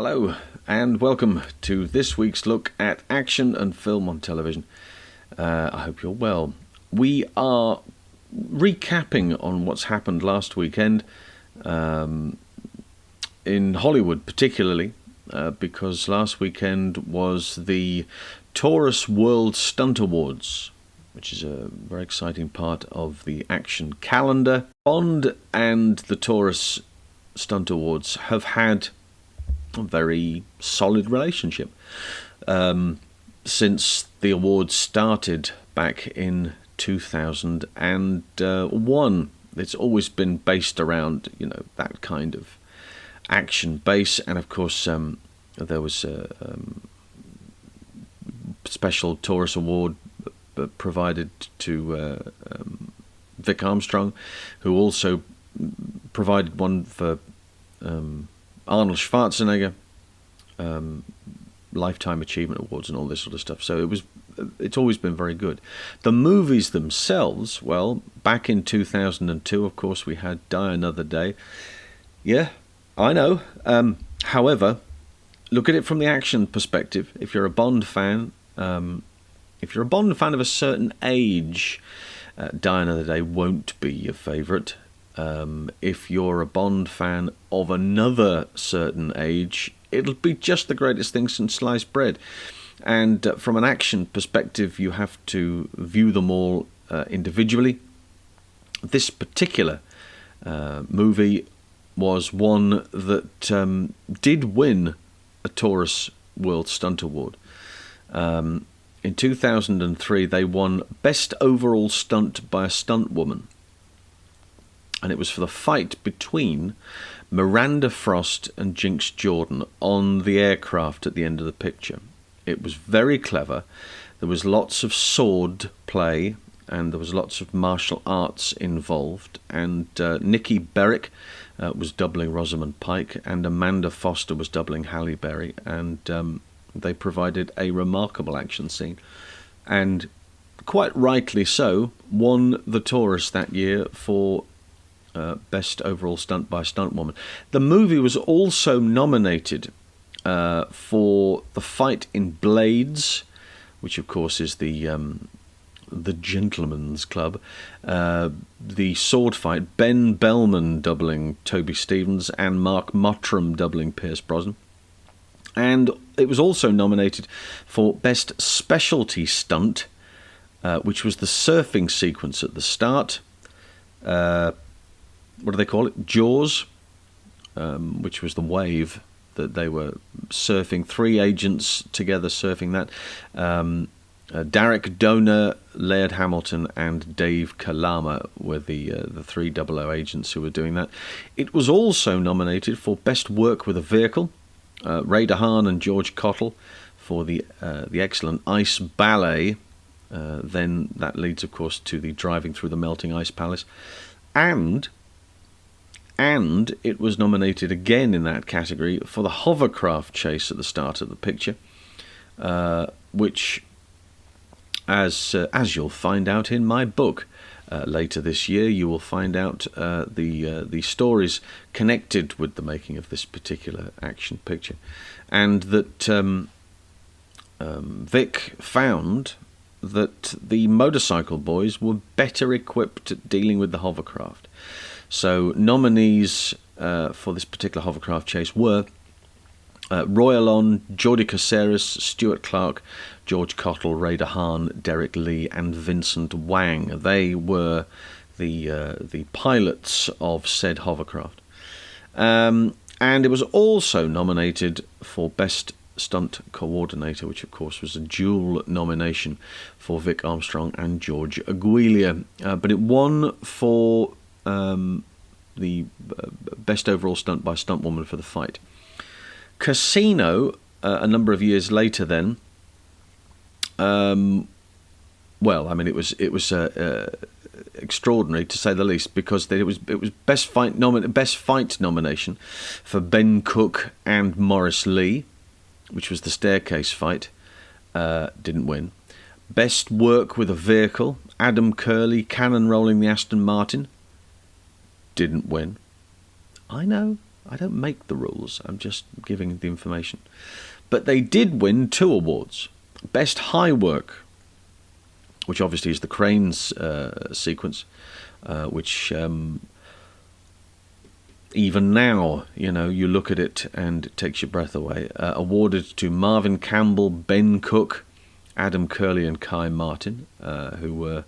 Hello and welcome to this week's look at action and film on television. I hope you're well. We are recapping on what's happened last weekend in Hollywood particularly, because last weekend was the Taurus World Stunt Awards, which is a very exciting part of the action calendar. Bond and the Taurus Stunt Awards have had a very solid relationship since the awards started back in 2001. It's always been based around, that kind of action base, and of course there was a special Taurus award provided to Vic Armstrong, who also provided one for Arnold Schwarzenegger, Lifetime Achievement Awards and all this sort of stuff. So it's always been very good. The movies themselves, well, back in 2002, of course, we had Die Another Day. Yeah, I know. However, look at it from the action perspective. If you're a Bond fan, of a certain age, Die Another Day won't be your favourite. If you're a Bond fan of another certain age, it'll be just the greatest thing since sliced bread. And from an action perspective, you have to view them all individually. This particular movie was one that did win a Taurus World Stunt Award. In 2003, they won Best Overall Stunt by a Stunt Woman. And it was for the fight between Miranda Frost and Jinx Jordan on the aircraft at the end of the picture. It was very clever. There was lots of sword play and there was lots of martial arts involved. And Nikki Berwick was doubling Rosamund Pike and Amanda Foster was doubling Halle Berry. And they provided a remarkable action scene. And quite rightly so, won the Taurus that year for Best Overall Stunt by a Stunt Woman. The movie was also nominated for the fight in Blades, which of course is the Gentleman's Club, the sword fight, Ben Bellman doubling Toby Stephens and Mark Mottram doubling Pierce Brosnan. And it was also nominated for Best Specialty Stunt, which was the surfing sequence at the start. What do they call it? Jaws, which was the wave that they were surfing. 3 agents together surfing that. Derek Doner, Laird Hamilton, and Dave Kalama were the 3 00 agents who were doing that. It was also nominated for Best Work with a Vehicle. Ray DeHaan and George Cottle for the excellent Ice Ballet. Then that leads, of course, to the Driving Through the Melting Ice Palace. And it was nominated again in that category for the hovercraft chase at the start of the picture, which, as you'll find out in my book later this year, you will find out the stories connected with the making of this particular action picture, and that Vic found that the motorcycle boys were better equipped at dealing with the hovercraft. So nominees for this particular hovercraft chase were Roy Alon, Geordie Caceres, Stuart Clark, George Cottle, Ray DeHaan, Derek Lee, and Vincent Wang. They were the pilots of said hovercraft. And it was also nominated for Best Stunt Coordinator, which of course was a dual nomination for Vic Armstrong and George Aguilia. But it won for the Best Overall Stunt by Stunt Woman for the fight. Casino, a number of years later then, it was extraordinary to say the least, because it was best fight nomination for Ben Cook and Morris Lee, which was the staircase fight. Didn't win. Best Work with a Vehicle, Adam Curley, cannon rolling the Aston Martin. Didn't win. I know. I don't make the rules, I'm just giving the information. But they did win 2 awards. Best High Work, which obviously is the cranes sequence, which even now, you look at it and it takes your breath away. Awarded to Marvin Campbell, Ben Cook, Adam Curley and Kai Martin, who were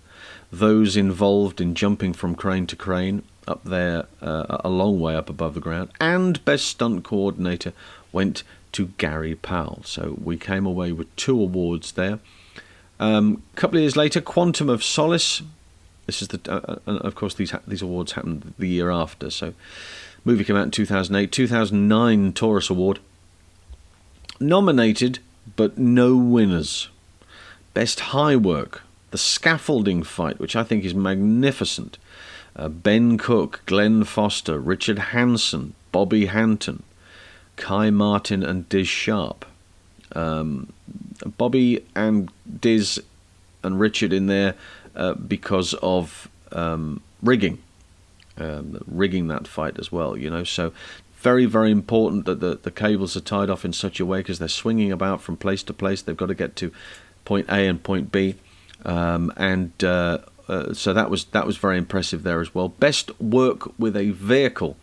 those involved in jumping from crane to crane up there, a long way up above the ground. And Best Stunt Coordinator went to Gary Powell. So we came away with 2 awards there. A couple of years later, Quantum of Solace. This is of course these awards happened the year after. So, movie came out in 2008. 2009 Taurus Award. Nominated, but no winners. Best High Work, the scaffolding fight, which I think is magnificent. Ben Cook, Glenn Foster, Richard Hansen, Bobby Hanton, Kai Martin and Diz Sharp. Bobby and Diz and Richard in there because of rigging that fight as well, so very, very important that the cables are tied off in such a way, because they're swinging about from place to place. They've got to get to point A and point B, so that was very impressive there as well. Best Work with a Vehicle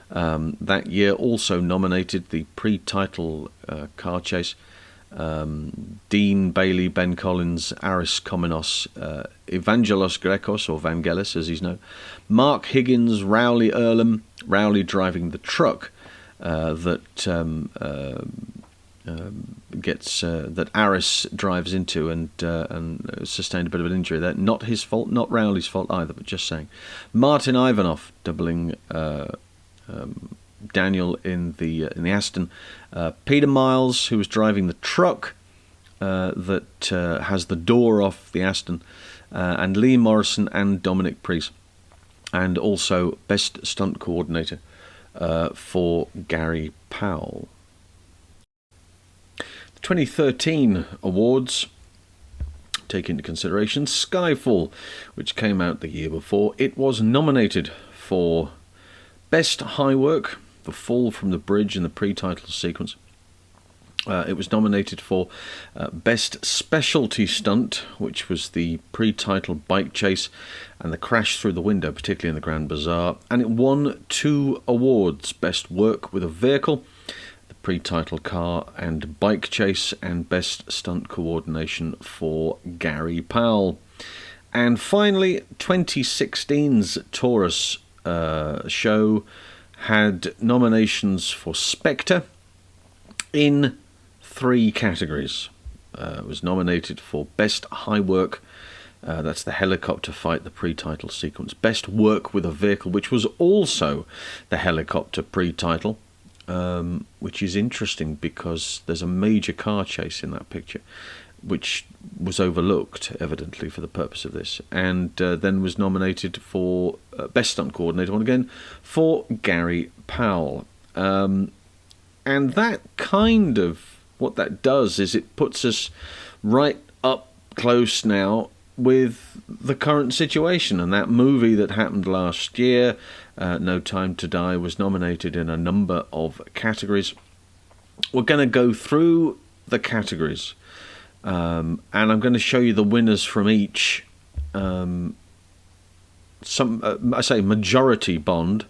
that year also nominated, the pre-title car chase. Dean Bailey, Ben Collins, Aris Komenos, Evangelos Grekos, or Vangelis as he's known, Mark Higgins, Rowley Earlham, Rowley driving the truck that Aris drives into and sustained a bit of an injury there. Not his fault, not Rowley's fault either, but just saying. Martin Ivanov doubling Daniel in the Aston, Peter Miles, who was driving the truck that has the door off the Aston, and Lee Morrison and Dominic Priest, and also Best Stunt Coordinator for Gary Powell. The 2013 awards take into consideration Skyfall, which came out the year before. It was nominated for Best High Work, the fall from the bridge in the pre-title sequence. It was nominated for Best Specialty Stunt, which was the pre-title bike chase and the crash through the window, particularly in the Grand Bazaar. And it won 2 awards, Best Work with a Vehicle, the pre-title car and bike chase, and Best Stunt Coordination for Gary Powell. And finally, 2016's Taurus show had nominations for Spectre in 3 categories. It was nominated for Best High Work, that's the helicopter fight, the pre-title sequence. Best Work with a Vehicle, which was also the helicopter pre-title, which is interesting because there's a major car chase in that picture, which was overlooked, evidently, for the purpose of this, and then was nominated for Best Stunt Coordinator, once again, for Gary Powell. And that kind of, what that does is it puts us right up close now with the current situation, and that movie that happened last year, No Time to Die, was nominated in a number of categories. We're going to go through the categories, and I'm going to show you the winners from each. I say majority Bond,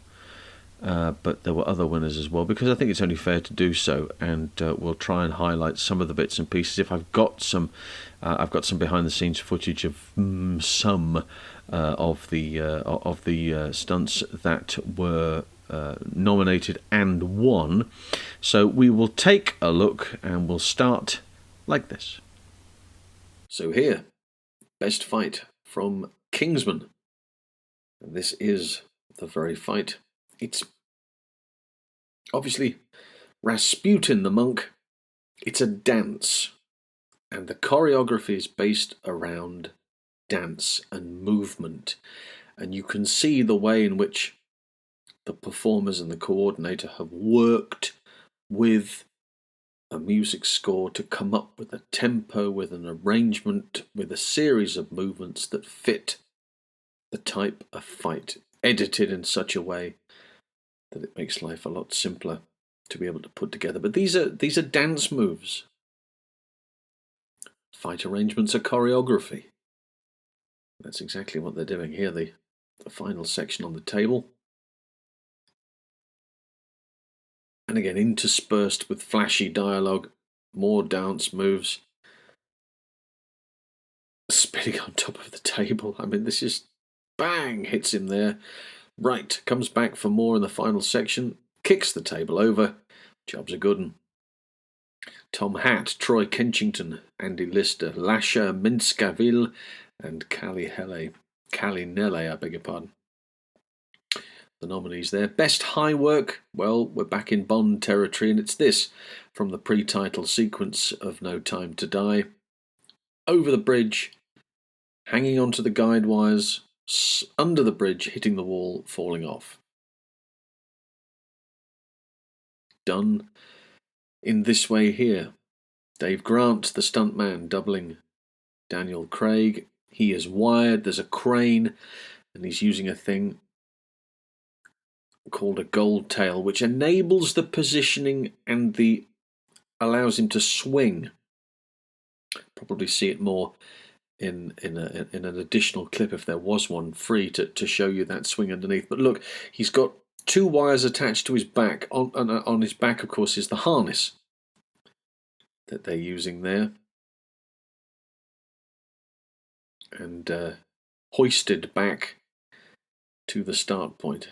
but there were other winners as well, because I think it's only fair to do so, and we'll try and highlight some of the bits and pieces. If I've got some behind the scenes footage of some of the stunts that were nominated and won. So we will take a look, and we'll start like this. So here, best fight from Kingsman. And this is the very fight. It's obviously Rasputin the monk. It's a dance, and the choreography is based around dance and movement, and you can see the way in which the performers and the coordinator have worked with a music score to come up with a tempo, with an arrangement, with a series of movements that fit the type of fight, edited in such a way that it makes life a lot simpler to be able to put together. But these are dance moves. Fight arrangements are choreography. That's exactly what they're doing here. The final section on the table. And again, interspersed with flashy dialogue, more dance moves. Spinning on top of the table. I mean, this is bang, hits him there. Right, comes back for more in the final section. Kicks the table over. Job's a good one. Tom Hatt, Troy Kenchington, Andy Lister, Lasha Minskaville, and Callie Nelle, I beg your pardon. The nominees there. Best high work, well, we're back in Bond territory, and it's this from the pre-title sequence of No Time to Die. Over the bridge, hanging onto the guide wires, under the bridge, hitting the wall, falling off. Done in this way here. Dave Grant, the stuntman, doubling Daniel Craig. He is wired, there's a crane, and he's using a thing called a gold tail, which enables the positioning and allows him to swing. Probably see it more in an additional clip if there was one free to show you that swing underneath. But look, he's got 2 wires attached to his back. On his back, of course, is the harness that they're using there, and hoisted back to the start point.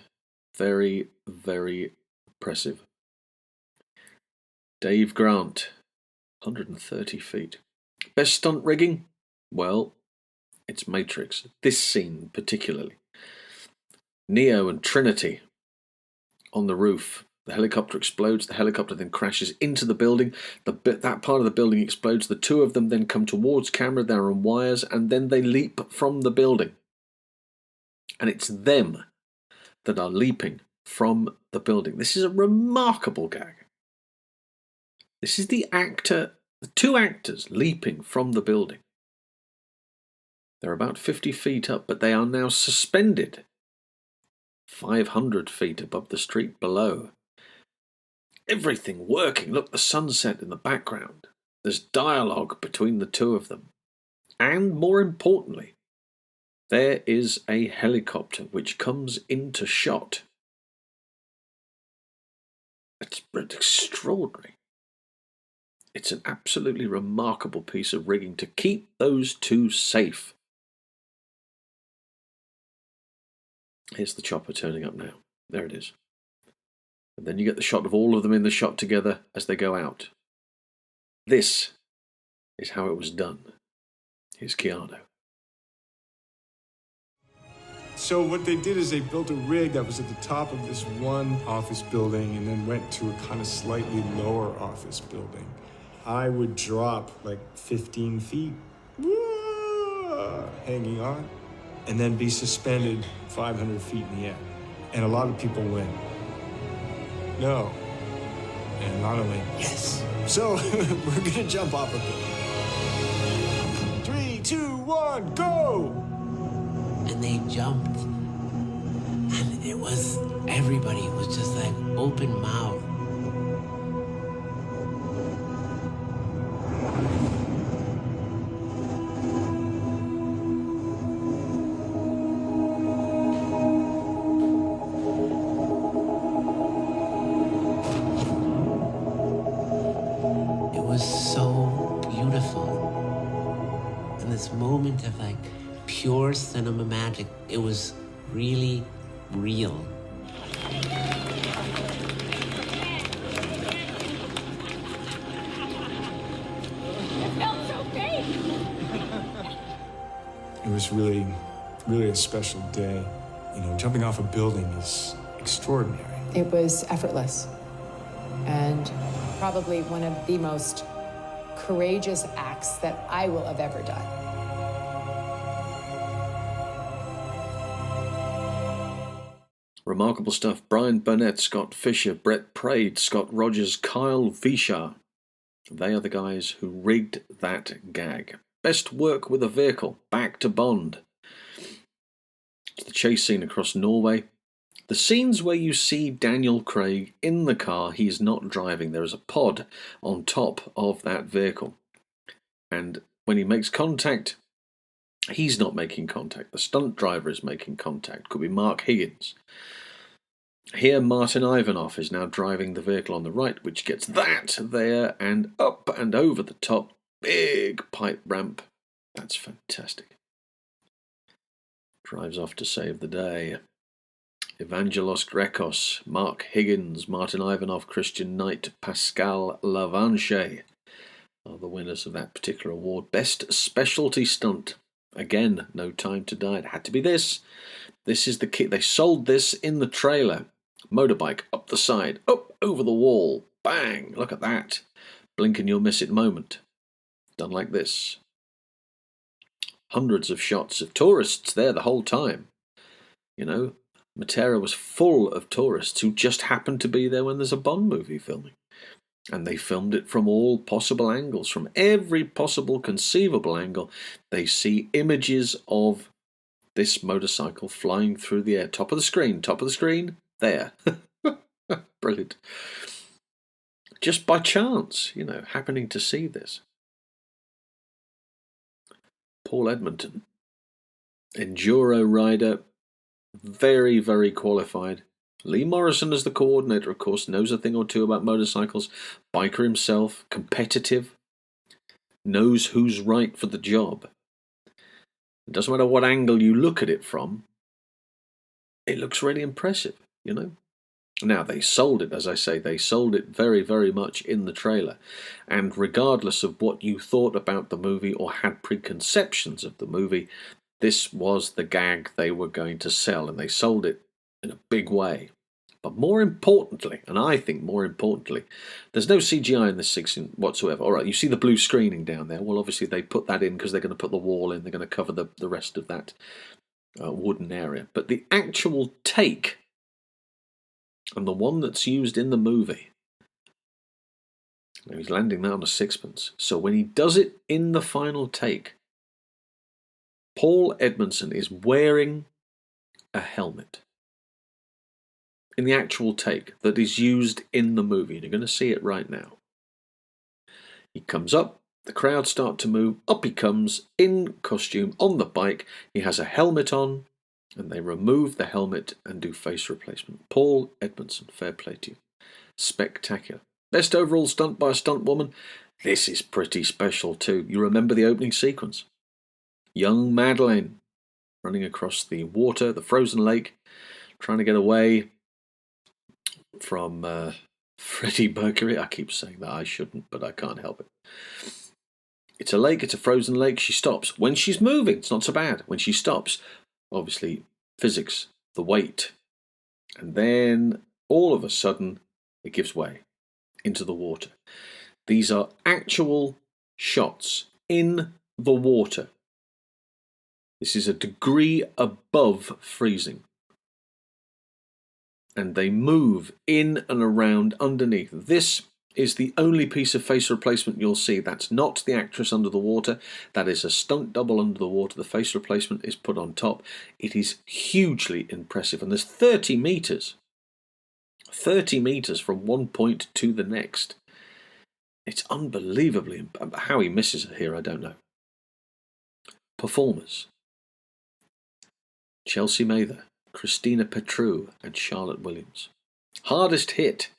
Very, very impressive. Dave Grant, 130 feet. Best stunt rigging? Well, it's Matrix. This scene particularly. Neo and Trinity on the roof. The helicopter explodes. The helicopter then crashes into the building. That part of the building explodes. The 2 of them then come towards camera. They're on wires, and then they leap from the building. And it's them that are leaping from the building. This is a remarkable gag. This is the 2 actors leaping from the building. They're about 50 feet up, but they are now suspended 500 feet above the street below. Everything working. Look, the sunset in the background. There's dialogue between the 2 of them. And more importantly, there is a helicopter which comes into shot. It's extraordinary. It's an absolutely remarkable piece of rigging to keep those 2 safe. Here's the chopper turning up now. There it is. And then you get the shot of all of them in the shot together as they go out. This is how it was done. Here's Keanu. So what they did is they built a rig that was at the top of this one office building and then went to a kind of slightly lower office building. I would drop like 15 feet, hanging on, and then be suspended 500 feet in the air. And a lot of people win. No. And a lot of win. Yes. So we're gonna jump off a building. 3, 2, 1, go! And they jumped, and everybody was just like open mouth. It was so beautiful. And this moment of like pure cinema magic. It was really real. It felt so fake. It was really, really a special day. You know, jumping off a building is extraordinary. It was effortless and probably one of the most courageous acts that I will have ever done. Remarkable stuff. Brian Burnett, Scott Fisher, Brett Prade, Scott Rogers, Kyle Vishar. They are the guys who rigged that gag. Best work with a vehicle. Back to Bond. It's the chase scene across Norway. The scenes where you see Daniel Craig in the car, he is not driving. There is a pod on top of that vehicle. And when he makes contact, he's not making contact. The stunt driver is making contact. Could be Mark Higgins. Here, Martin Ivanov is now driving the vehicle on the right, which gets that there and up and over the top. Big pipe ramp. That's fantastic. Drives off to save the day. Evangelos Grekos, Mark Higgins, Martin Ivanov, Christian Knight, Pascal Lavanche are the winners of that particular award. Best Specialty Stunt. Again, No Time to Die. It had to be this. This is the kit. They sold this in the trailer. Motorbike up the side, up over the wall. Bang! Look at that. Blink and you'll miss it moment. Done like this. Hundreds of shots of tourists there the whole time. You know, Matera was full of tourists who just happened to be there when there's a Bond movie filming. And they filmed it from all possible angles, from every possible conceivable angle. They see images of this motorcycle flying through the air. Top of the screen, there. Brilliant. Just by chance, you know, happening to see this. Paul Edmonton, enduro rider, very, very qualified. Lee Morrison as the coordinator, of course, knows a thing or two about motorcycles. Biker himself, competitive, knows who's right for the job. It doesn't matter what angle you look at it from, it looks really impressive, you know. Now, they sold it, as I say, they sold it very, very much in the trailer. And regardless of what you thought about the movie or had preconceptions of the movie, this was the gag they were going to sell, and they sold it in a big way. But more importantly, and I think more importantly, there's no CGI in this section whatsoever. All right, you see the blue screening down there. Well, obviously they put that in because they're going to put the wall in. They're going to cover the rest of that wooden area. But the actual take, and the one that's used in the movie, he's landing that on a sixpence. So when he does it in the final take, Paul Edmondson is wearing a helmet in the actual take that is used in the movie. And you're going to see it right now. He comes up, the crowd start to move, up he comes, in costume, on the bike. He has a helmet on, and they remove the helmet and do face replacement. Paul Edmondson, fair play to you. Spectacular. Best overall stunt by a stunt woman. This is pretty special too. You remember the opening sequence. Young Madeleine running across the water, the frozen lake, trying to get away from Freddie Mercury. I keep saying that, I shouldn't, but I can't help it. It's a lake, it's a frozen lake. She stops. When she's moving, it's not so bad. When she stops, obviously physics, the weight. And then all of a sudden, it gives way into the water. These are actual shots in the water. This is a degree above freezing. And they move in and around underneath. This is the only piece of face replacement you'll see. That's not the actress under the water. That is a stunt double under the water. The face replacement is put on top. It is hugely impressive. And there's 30 meters. 30 meters from one point to the next. It's unbelievably. How he misses it here, I don't know. Performers. Chelsea Mather, Christina Petru, and Charlotte Williams. Hardest hit.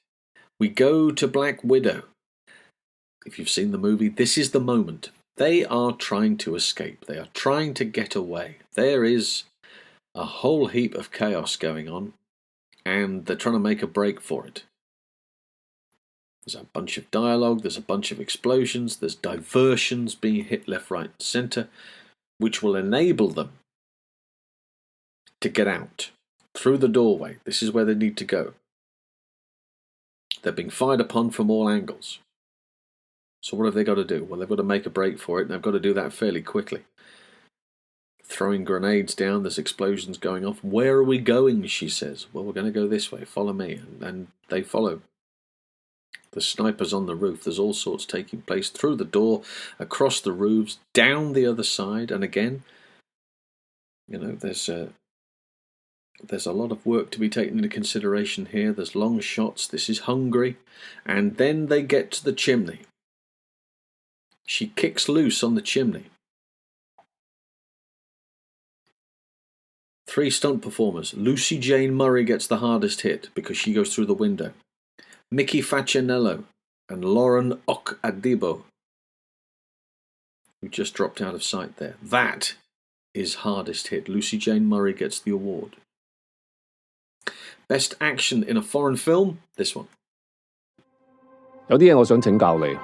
We go to Black Widow. If you've seen the movie, this is the moment. They are trying to escape. They are trying to get away. There is a whole heap of chaos going on, and they're trying to make a break for it. There's a bunch of dialogue, there's a bunch of explosions, there's diversions being hit left, right, centre, which will enable them to get out through the doorway. This is where they need to go. They're being fired upon from all angles. So what have they got to do? Well, they've got to make a break for it, and they've got to do that fairly quickly. Throwing grenades down, there's explosions going off. Where are we going, she says. Well, we're going to go this way, follow me. And they follow. The snipers on the roof, there's all sorts taking place through the door, across the roofs, down the other side, and again, you know, there's There's a lot of work to be taken into consideration here. There's long shots. This is Hungary. And then they get to the chimney. She kicks loose on the chimney. 3 stunt performers. Lucy Jane Murray gets the hardest hit because she goes through the window. Mickey Facinello and Lauren Adibo, who just dropped out of sight there. That is hardest hit. Lucy Jane Murray gets the award. Best action in a foreign film, this one. 有啲嘢我想請教你，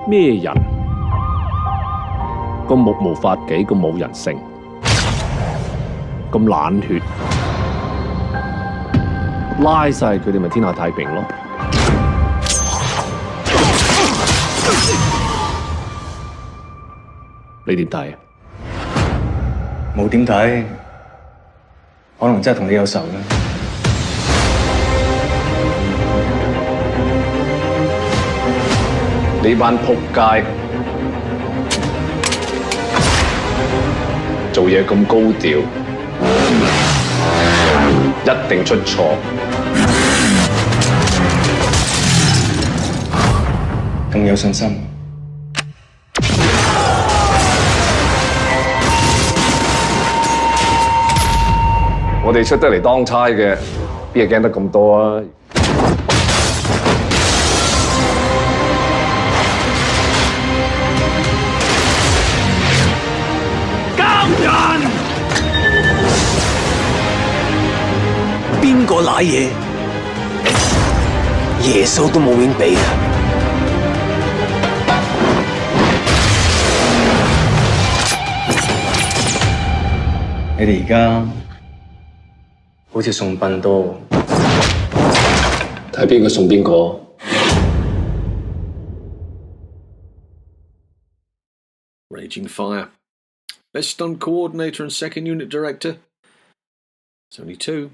咩人咁目無法紀，咁冇人性，咁冷血，拉晒佢哋咪天下太平咯？你點睇？冇點睇，可能真係同你有仇啦。呢班仆街做嘢咁高調，一定出錯。咁有信心。我哋出得嚟當差嘅，邊係驚得咁多啊？邊個賴嘢？耶穌都冇面俾啊！你哋而家好似送殯多，睇邊個送邊個。Raging Fire. Best stunt coordinator and second unit director. It's only 2.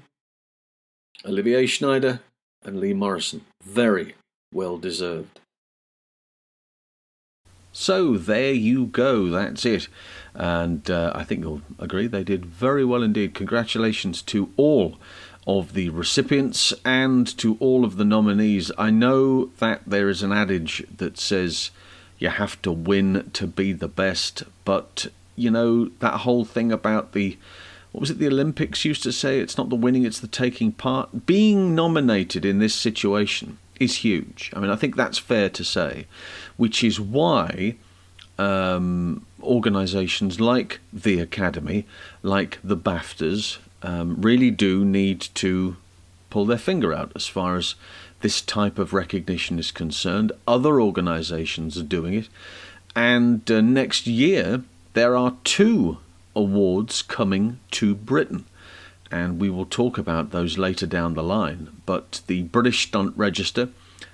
Olivier Schneider and Lee Morrison. Very well deserved. So there you go, that's it. And I think you'll agree they did very well indeed. Congratulations to all of the recipients and to all of the nominees. I know that there is an adage that says you have to win to be the best, but you know, that whole thing about the, what was it the Olympics used to say? It's not the winning, it's the taking part. Being nominated in this situation is huge. I mean, I think that's fair to say, which is why organisations like the Academy, like the BAFTAs, really do need to pull their finger out as far as this type of recognition is concerned. Other organisations are doing it. And next year, there are 2 awards coming to Britain. And we will talk about those later down the line. But the British Stunt Register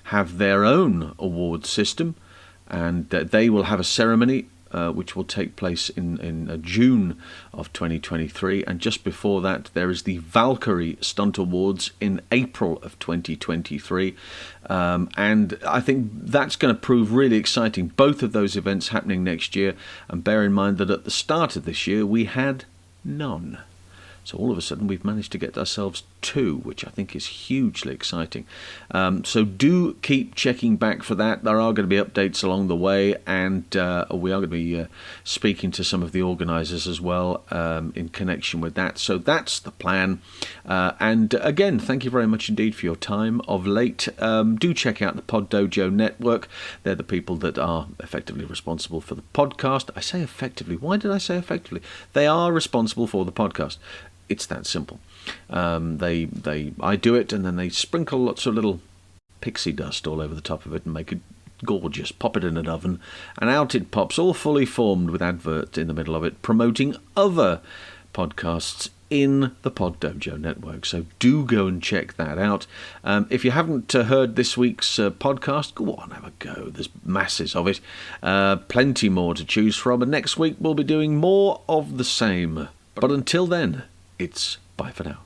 have their own award system, and they will have a ceremony which will take place in June of 2023, and just before that there is the Valkyrie Stunt Awards in April of 2023, and I think that's going to prove really exciting, both of those events happening next year. And bear in mind that at the start of this year we had none. So all of a sudden we've managed to get ourselves 2, which I think is hugely exciting. So do keep checking back for that. There are going to be updates along the way, and we are going to be speaking to some of the organisers as well in connection with that. So that's the plan. And again, thank you very much indeed for your time of late. Do check out the Pod Dojo Network. They're the people that are effectively responsible for the podcast. I say effectively. Why did I say effectively? They are responsible for the podcast. It's that simple. I do it, and then they sprinkle lots of little pixie dust all over the top of it and make it gorgeous. Pop it in an oven, and out it pops, all fully formed with adverts in the middle of it, promoting other podcasts in the Pod Dojo Network. So do go and check that out. If you haven't heard this week's podcast, go on, have a go. There's masses of it. Plenty more to choose from. And next week we'll be doing more of the same. But until then, it's bye for now.